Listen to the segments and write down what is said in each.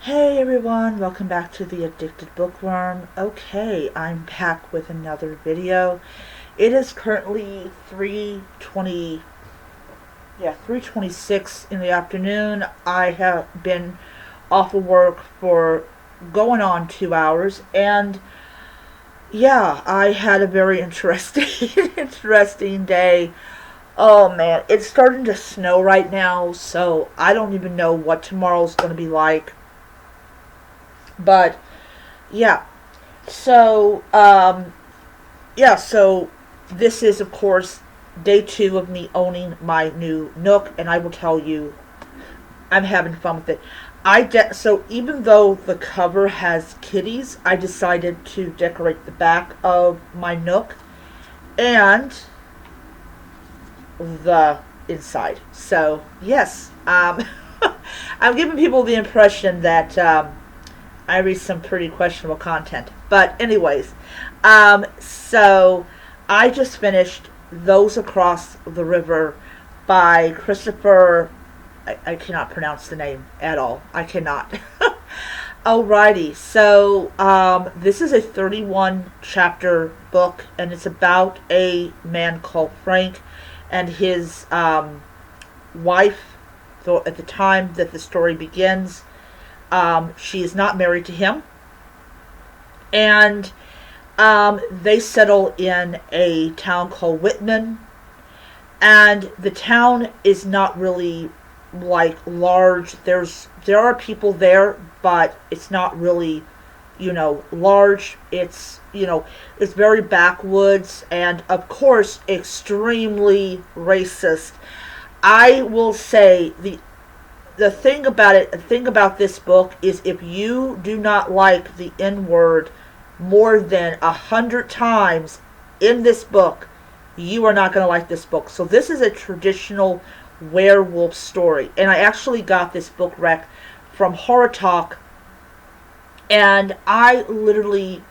Hey everyone, welcome back to the Addicted Bookworm. Okay, I'm back with another video. It is currently 3:20, 3:26 in the afternoon. I have been off of work for going on 2 hours, and yeah, I had a very interesting interesting day. Oh man, it's starting to snow right now, so I don't even know what tomorrow's going to be like. But yeah, So, so this is, of course, day two of me owning my new Nook, and I will tell you, I'm having fun with it. So even though the cover has kitties, I decided to decorate the back of my Nook and the inside. So yes, I'm giving people the impression that I read some pretty questionable content. But anyways, so I just finished Those Across the River by Christopher. I cannot pronounce the name at all. I cannot. Alrighty, so this is a 31 chapter book, and it's about a man called Frank and his wife. Though at the time that the story begins, she is not married to him, and they settle in a town called Whitman, and the town is not really like large. There are people there, but it's not really, large. It's very backwoods, and of course extremely racist. I will say the thing about this book is, if you do not like the N word more than 100 times in this book, you are not going to like this book. So this is a traditional werewolf story, and I actually got this book rec from Horror Talk, and I went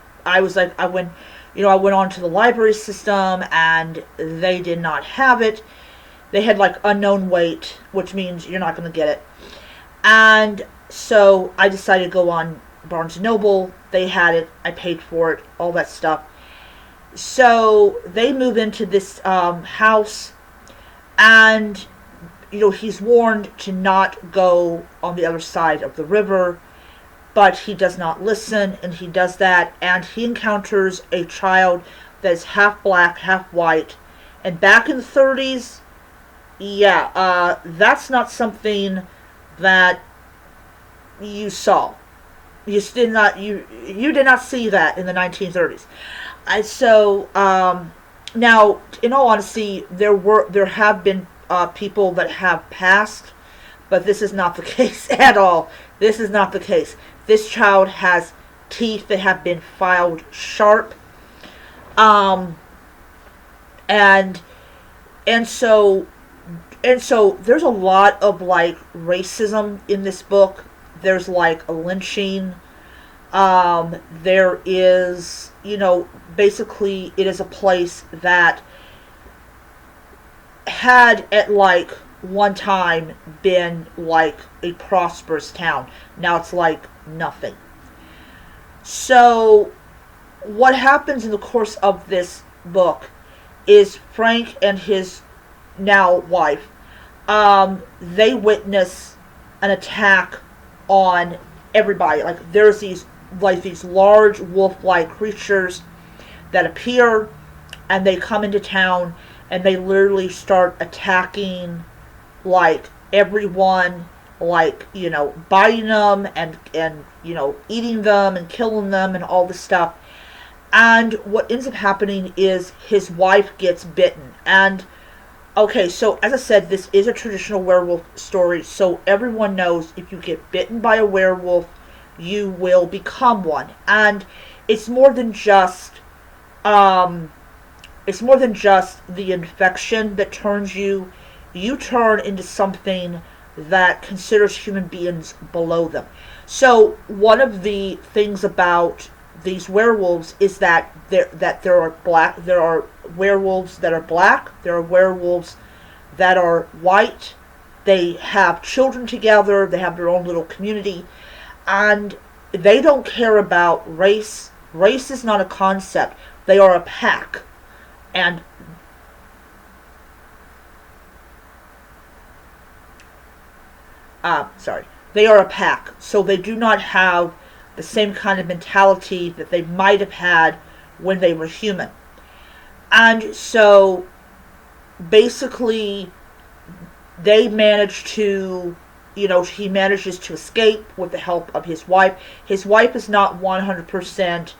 on to the library system, and they did not have it. They had like unknown weight, which means you're not going to get it. And so I decided to go on Barnes& Noble. They had it. I paid for it. All that stuff. So they move into this house, and he's warned to not go on the other side of the river, but he does not listen, and he does that, and he encounters a child that is half black, half white. And back in the 30s, yeah, that's not something that you saw. You did not see that in the 1930s. Now, in all honesty, there have been people that have passed, but this is not the case at all. This is not the case. This child has teeth that have been filed sharp, um, and and so there's a lot of like racism in this book. There's like a lynching. There is, basically it is a place that had at like one time been like a prosperous town. Now it's like nothing. So what happens in the course of this book is Frank and his now wife, they witness an attack on everybody. There's these large wolf-like creatures that appear, and they come into town, and they literally start attacking like everyone, biting them and eating them and killing them and all this stuff. And what ends up happening is his wife gets bitten. And okay, so as I said, this is a traditional werewolf story, so everyone knows if you get bitten by a werewolf, you will become one. And it's more than just the infection that turns you. You turn into something that considers human beings below them. So one of the things about these werewolves is that there are werewolves that are black, there are werewolves that are white. They have children together, they have their own little community, And they don't care about race. Race is not a concept. They are a pack. And sorry, they are a pack. So they do not have the same kind of mentality that they might have had when they were human. And so basically, they manage to, he manages to escape with the help of his wife. His wife is not 100%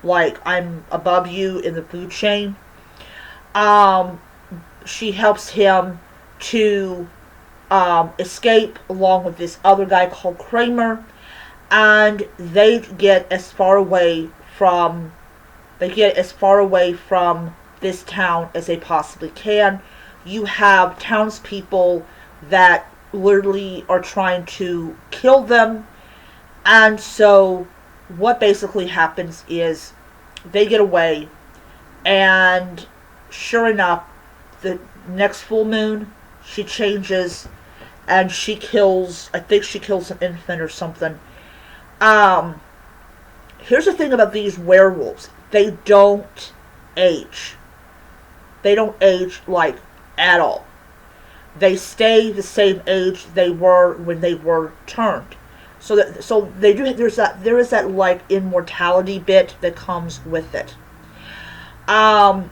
like, I'm above you in the food chain. She helps him to escape along with this other guy called Kramer, and they get as far away from this town as they possibly can. You have townspeople that literally are trying to kill them, and so what basically happens is they get away, and sure enough, the next full moon, she changes, and she kills, I think she kills an infant or something. Here's the thing about these werewolves. They don't age. They don't age, like, at all. They stay the same age they were when they were turned. So they do. There is that like immortality bit that comes with it. And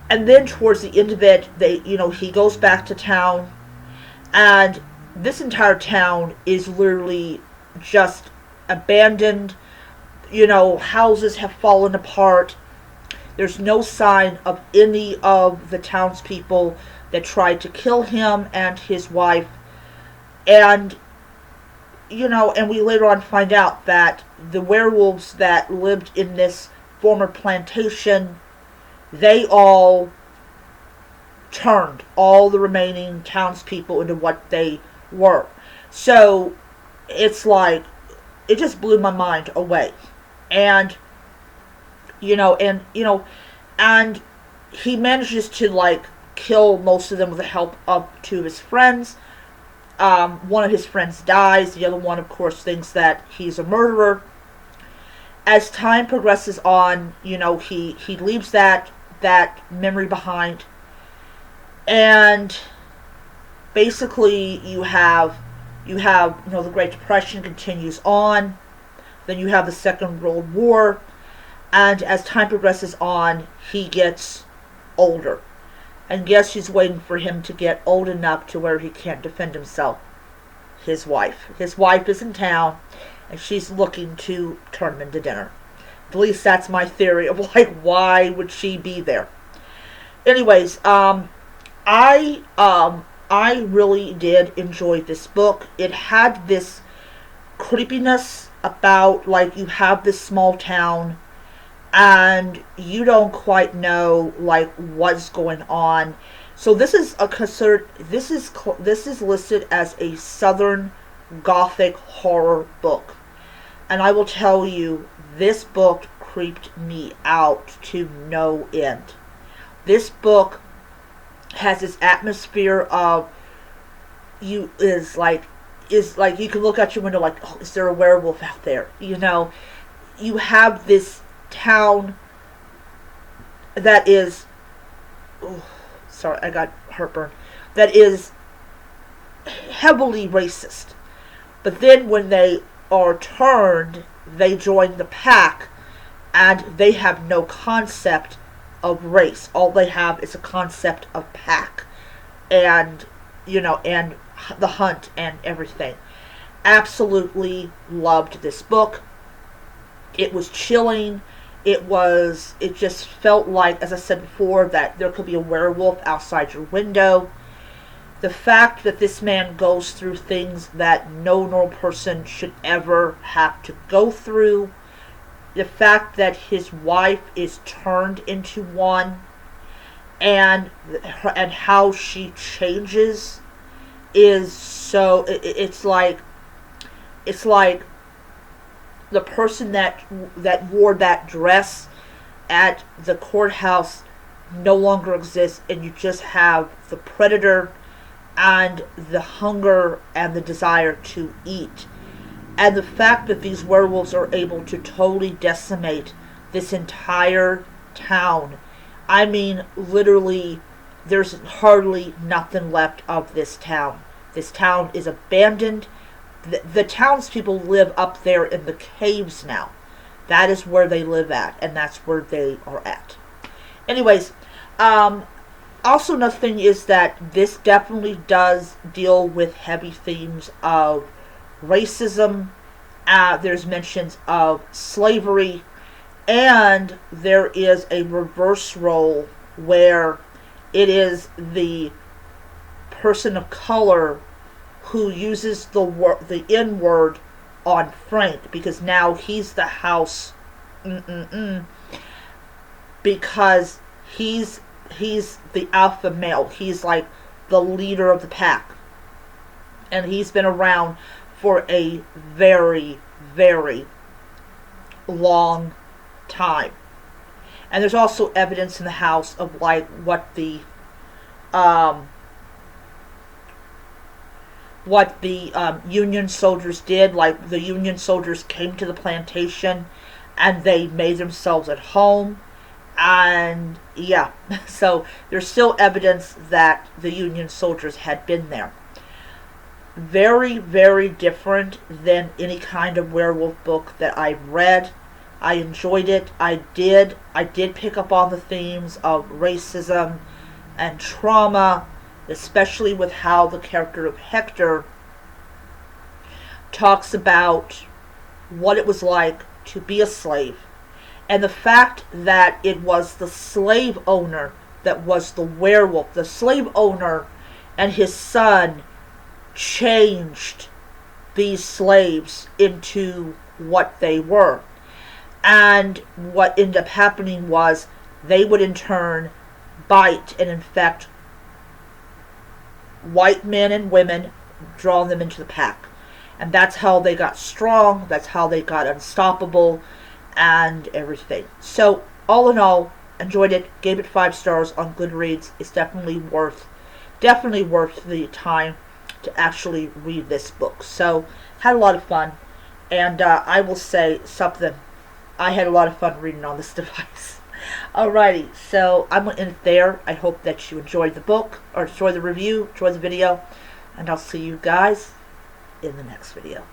then towards the end of it, he goes back to town, and this entire town is literally just abandoned. Houses have fallen apart. There's no sign of any of the townspeople that tried to kill him and his wife. And, and we later on find out that the werewolves that lived in this former plantation, they all turned all the remaining townspeople into what they were. So, it's like, it just blew my mind away. And, and he manages to, like, kill most of them with the help of two of his friends. One of his friends dies. The other one, of course, thinks that he's a murderer. As time progresses on, he leaves that memory behind. And basically you have the Great Depression continues on. Then you have the Second World War. And as time progresses on, he gets older. And guess who's waiting for him to get old enough to where he can't defend himself? His wife. His wife is in town, and she's looking to turn him into dinner. At least that's my theory of, like, why would she be there? Anyways, I really did enjoy this book. It had this creepiness about, like, you have this small town and you don't quite know, like, what's going on. So this is this is listed as a Southern Gothic horror book. And I will tell you, this book creeped me out to no end. This book has this atmosphere of is like you can look out your window like, oh, is there a werewolf out there? You have this town that is, sorry, I got heartburn, that is heavily racist. But then when they are turned, they join the pack, and they have no concept of race. All they have is a concept of pack, and and the hunt and everything. Absolutely loved this book. It was chilling. It just felt like, as I said before, that there could be a werewolf outside your window. The fact that this man goes through things that no normal person should ever have to go through. The fact that his wife is turned into one, and how she changes is so, it's like the person that wore that dress at the courthouse no longer exists, and you just have the predator and the hunger and the desire to eat. And the fact that these werewolves are able to totally decimate this entire town. I mean, literally, there's hardly nothing left of this town. This town is abandoned. The townspeople live up there in the caves now. That is where they live at, and that's where they are at. Anyways, also another thing is that this definitely does deal with heavy themes of racism. There's mentions of slavery, and there is a reverse role where it is the person of color who uses the N word on Frank, because now he's the house, because he's the alpha male. He's like the leader of the pack, and he's been around for a very, very long time. And there's also evidence in the house of like what the Union soldiers did. Like, the Union soldiers came to the plantation and they made themselves at home. And yeah, so there's still evidence that the Union soldiers had been there. Very, very different than any kind of werewolf book that I've read. I enjoyed it. I did pick up on the themes of racism and trauma, especially with how the character of Hector talks about what it was like to be a slave, and the fact that it was the slave owner that was the werewolf. The slave owner and his son changed these slaves into what they were. And what ended up happening was they would in turn bite and infect white men and women, drawing them into the pack. And that's how they got strong, that's how they got unstoppable, and everything. So, all in all, enjoyed it, gave it 5 stars on Goodreads. It's definitely worth the time to actually read this book. So, had a lot of fun, and I will say something. I had a lot of fun reading on this device. Alrighty, so I'm going to end it there. I hope that you enjoyed the book, or enjoyed the review, enjoyed the video, and I'll see you guys in the next video.